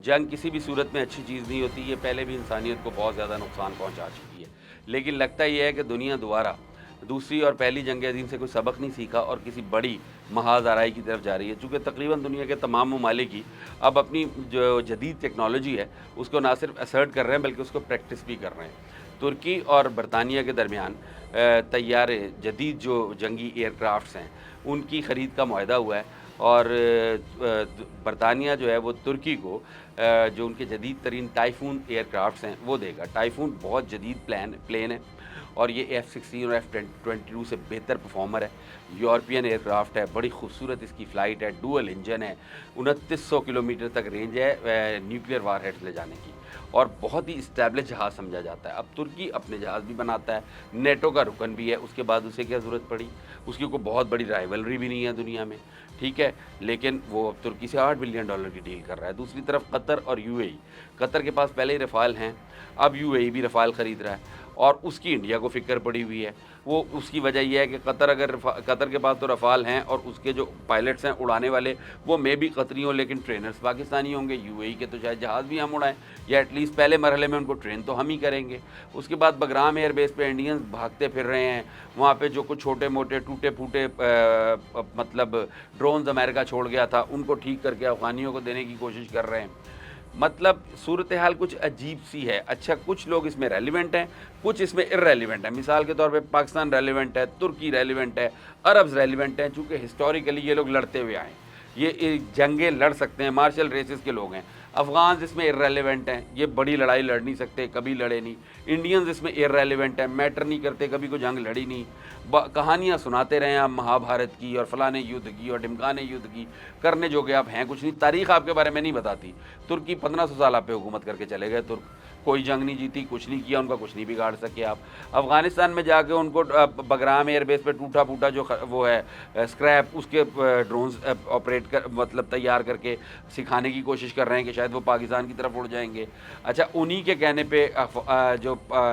जंग किसी भी सूरत में अच्छी चीज़ नहीं होती, ये पहले भी इंसानियत को बहुत ज़्यादा नुकसान पहुंचा चुकी है। लेकिन लगता ये है कि दुनिया दोबारा दूसरी और पहली जंग अज़ीम से कोई सबक नहीं सीखा और किसी बड़ी महाज़ाराई की तरफ जा रही है। चूँकि तकरीबन दुनिया के तमाम ममालिक ही अब अपनी जो जदीद टेक्नोलॉजी है, उसको ना सिर्फ असर्ट कर रहे हैं बल्कि उसको प्रैक्टिस भी कर रहे हैं। तुर्की और बरतानिया के दरमियान तैयारे जदीद जो जंगी एयरक्राफ्ट्स हैं, उनकी ख़रीद का मुआहदा हुआ है और बरतानिया जो है वो तुर्की को जो उनके जदीद तरीन टाइफून एयरक्राफ्ट्स हैं वो देगा। टाइफून बहुत जदीद प्लेन है और ये F-16 और F-22 से बेहतर परफॉर्मर है। यूरोपियन एयरक्राफ्ट है, बड़ी खूबसूरत इसकी फ़्लाइट है, डुअल इंजन है, 2900 किलोमीटर तक रेंज है न्यूक्लियर वारहेड्स ले जाने की और बहुत ही इस्टेब्लिश जहाज़ समझा जाता है। अब तुर्की अपने जहाज़ भी बनाता है, नेटो का रुकन भी है, उसके बाद उसे क्या ज़रूरत पड़ी? उसकी कोई बहुत बड़ी राइवलरी भी नहीं है दुनिया में, ठीक है? लेकिन वो अब तुर्की से $8 बिलियन की डील कर रहा है। दूसरी तरफ कतर और यूएई, कतर के पास पहले ही रफ़ाल हैं, अब यूएई भी रफ़ाल ख़रीद रहा है और उसकी इंडिया को फ़िक्र पड़ी हुई है। वो उसकी वजह ये है कि कतर के पास तो रफ़ाल हैं और उसके जो पायलट्स हैं उड़ाने वाले वो मे भी कतरी हों लेकिन ट्रेनर्स पाकिस्तानी होंगे। यूएई के तो शायद जहाज़ भी हम उड़ाएँ या एटलीस्ट पहले मरहले में उनको ट्रेन तो हम ही करेंगे। उसके बाद बगराम एयर बेस पे इंडियंस भागते फिर रहे हैं, वहाँ पे जो कुछ छोटे-मोटे टूटे-फूटे मतलब ड्रोन्स अमेरिका छोड़ गया था उनको ठीक करके अफ़गानियों को देने की कोशिश कर रहे हैं। मतलब सूरत हाल कुछ अजीब सी है। अच्छा, कुछ लोग इसमें रेलिवेंट हैं, कुछ इसमें इर्रेलिवेंट हैं। मिसाल के तौर पे पाकिस्तान रेलिवेंट है, तुर्की रेलिवेंट है, अरब्स रेलिवेंट हैं, चूँकि हिस्टोरिकली ये लोग लड़ते हुए आए हैं। ये जंगें लड़ सकते हैं, मार्शल रेसेस के लोग हैं। अफ़गान्स इसमें इर्रेलिवेंट हैं, ये बड़ी लड़ाई लड़ नहीं सकते, कभी लड़े नहीं। इंडियंस इसमें इर्रेलिवेंट हैं, मैटर नहीं करते, कभी कोई जंग लड़ी नहीं। कहानियाँ सुनाते रहे आप महाभारत की और फ़लाने युद्ध की और ढिमकाने युद्ध की, करने जोगे आप हैं कुछ नहीं। तारीख़ आपके बारे में नहीं बताती। तुर्की 1500 साल आप पे हुकूमत करके चले गए तुर्क, कोई जंग नहीं जीती, कुछ नहीं किया, उनका कुछ नहीं बिगाड़ सके आप। अफ़गानिस्तान में जाके उनको बगराम एयर बेस पे टूटा-फूटा जो वो है स्क्रैप उसके ड्रोन्स ऑपरेट कर मतलब तैयार करके सिखाने की कोशिश कर रहे हैं कि शायद वो पाकिस्तान की तरफ उड़ जाएंगे। अच्छा, उन्हीं के कहने पे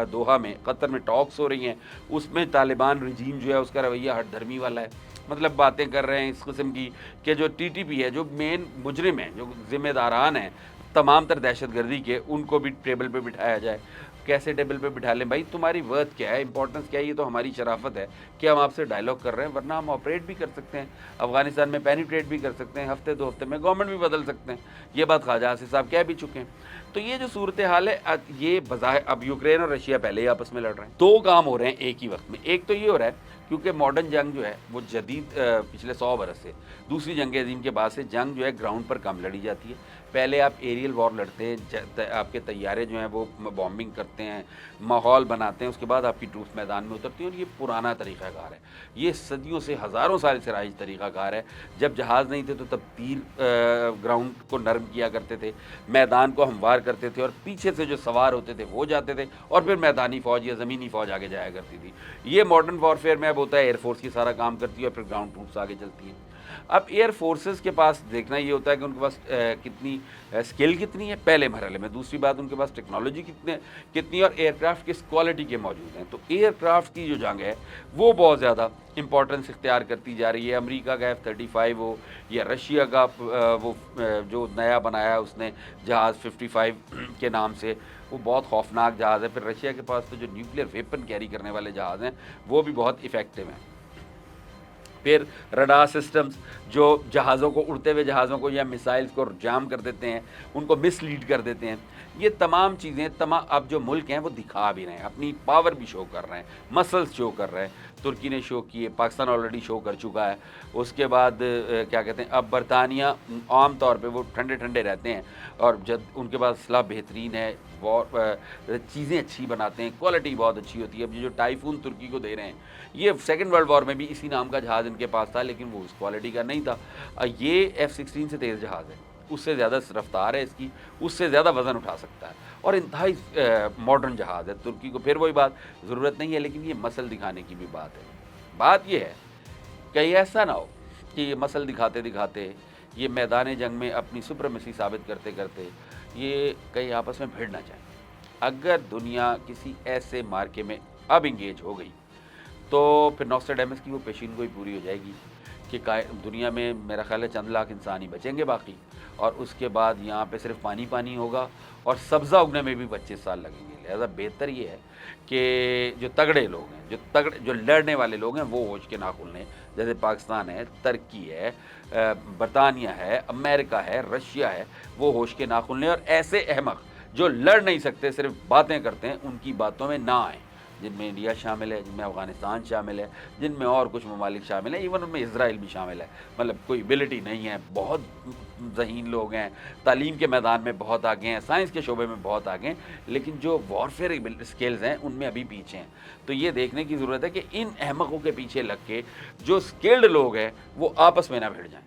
दोहा में कतर में टॉक्स हो रही हैं, उसमें तालिबान रजीम जो है उसका रवैया हठधर्मी वाला है। मतलब बातें कर रहे हैं इस किस्म की कि जो टीटीपी है, जो मेन मुजरिम है, जो ज़िम्मेदारान हैं तमाम तर दहशतगर्दी के, उनको भी टेबल पे बिठाया जाए। कैसे टेबल पे बिठा लें भाई? तुम्हारी वर्थ क्या है, इंपॉर्टेंस क्या है? ये तो हमारी शराफत है कि हम आपसे डायलॉग कर रहे हैं, वरना हम ऑपरेट भी कर सकते हैं, अफ़गानिस्तान में पेनिट्रेट भी कर सकते हैं, हफ्ते 2 हफ्ते में गवर्नमेंट भी बदल सकते हैं। ये बात ख्वाजा आसिफ साहब कह भी चुके हैं। तो ये जो सूरत हाल है ये बज़ाहिर अब यूक्रेन और रशिया पहले ही आपस में लड़ रहे हैं। 2 काम हो रहे हैं एक ही वक्त में। एक तो ये हो रहा है क्योंकि मॉडर्न जंग जो है वो जदीद पिछले 100 बरस से दूसरी जंग अज़ीम के बाद से जंग जो है ग्राउंड पर कम लड़ी जाती है। पहले आप एरियल वॉर लड़ते हैं, आपके तैयारे जो हैं वो बॉम्बिंग करते हैं, माहौल बनाते हैं, उसके बाद आपकी ट्रूप्स मैदान में उतरती हैं और ये पुराना तरीक़ाकार है। ये सदियों से हज़ारों साल से राइज तरीक़ाकार है। जब जहाज़ नहीं थे तो तब तीर ग्राउंड को नरम किया करते थे, मैदान को हमवार करते थे और पीछे से जो सवार होते थे वो जाते थे और फिर मैदानी फ़ौज या ज़मीनी फ़ौज आगे जाया करती थी। ये मॉडर्न वॉरफेयर में अब होता है, एयरफोर्स की सारा काम करती है और फिर ग्राउंड ट्रूप्स आगे चलती हैं। अब एयर फोर्सेस के पास देखना ये होता है कि उनके पास कितनी स्किल कितनी है पहले मरहले में, दूसरी बात उनके पास टेक्नोलॉजी कितनी और एयरक्राफ्ट किस क्वालिटी के मौजूद हैं। तो एयरक्राफ्ट की जो जंग है वो बहुत ज़्यादा इंपॉर्टेंस इख्तियार करती जा रही है। अमेरिका का F-35 हो या रशिया का जो नया बनाया उसने जहाज़ 55 के नाम से, वो बहुत खौफनाक जहाज़ है। फिर रशिया के पास तो जो न्यूक्लियर वेपन कैरी करने वाले जहाज़ हैं वो भी बहुत इफ़ेक्टिव हैं। फिर रडार सिस्टम्स जो जहाज़ों को, उड़ते हुए जहाज़ों को या मिसाइल्स को जाम कर देते हैं, उनको मिसलीड कर देते हैं। ये तमाम चीज़ें अब जो मुल्क हैं वो दिखा भी रहे हैं, अपनी पावर भी शो कर रहे हैं, मसल्स शो कर रहे हैं। तुर्की ने शो किए, पाकिस्तान ऑलरेडी शो कर चुका है। उसके बाद क्या कहते हैं, अब बरतानिया आम तौर पे वो ठंडे-ठंडे रहते हैं और जब उनके पास असलाह बेहतरीन है, चीज़ें अच्छी बनाते हैं, क्वालिटी बहुत अच्छी होती है। अब ये जो टाइफून तुर्की को दे रहे हैं, ये सेकंड वर्ल्ड वॉर में भी इसी नाम का जहाज़ इनके पास था लेकिन वो उस क्वालिटी का नहीं था। ये F-16 से तेज़ जहाज़ है, उससे ज़्यादा रफ्तार है इसकी, उससे ज़्यादा वज़न उठा सकता है और इंतहाई मॉडर्न जहाज़ है। तुर्की को फिर वही बात, ज़रूरत नहीं है लेकिन ये मसल दिखाने की भी बात है। बात ये है, कहीं ऐसा ना हो कि ये मसल दिखाते-दिखाते, ये मैदान जंग में अपनी सुप्रीमेसी साबित करते-करते ये कहीं आपस में भिड़ ना जाएँ। अगर दुनिया किसी ऐसे मार्के में अब एंगेज हो गई तो फिर नॉस्ट्रेडेमस की वो पेशीनगोई पूरी हो जाएगी کہ دنیا میں میرا خیال ہے چند لاکھ انسان ہی بچیں گے باقی، اور اس کے بعد یہاں پہ صرف پانی پانی ہوگا اور سبزہ اگنے میں بھی 25 سال لگیں گے۔ لہذا بہتر یہ ہے کہ جو تگڑے لوگ ہیں، جو لڑنے والے لوگ ہیں، وہ ہوش کے ناخن لیں، جیسے پاکستان ہے، ترکی ہے، برطانیہ ہے، امریکہ ہے، رشیا ہے، وہ ہوش کے ناخن لیں، اور ایسے احمق جو لڑ نہیں سکتے صرف باتیں کرتے ہیں ان کی باتوں میں نہ آئیں، جن میں انڈیا شامل ہے، جن میں افغانستان شامل ہے، جن میں اور کچھ ممالک شامل ہیں، ایون ان میں اسرائیل بھی شامل ہے۔ مطلب کوئی ایبلٹی نہیں ہے، بہت ذہین لوگ ہیں، تعلیم کے میدان میں بہت آگے ہیں، سائنس کے شعبے میں بہت آگے ہیں، لیکن جو وارفیئر اسکلز ہیں ان میں ابھی پیچھے ہیں۔ تو یہ دیکھنے کی ضرورت ہے کہ ان احمقوں کے پیچھے لگ کے جو اسکلڈ لوگ ہیں وہ آپس میں نہ بھیڑ جائیں۔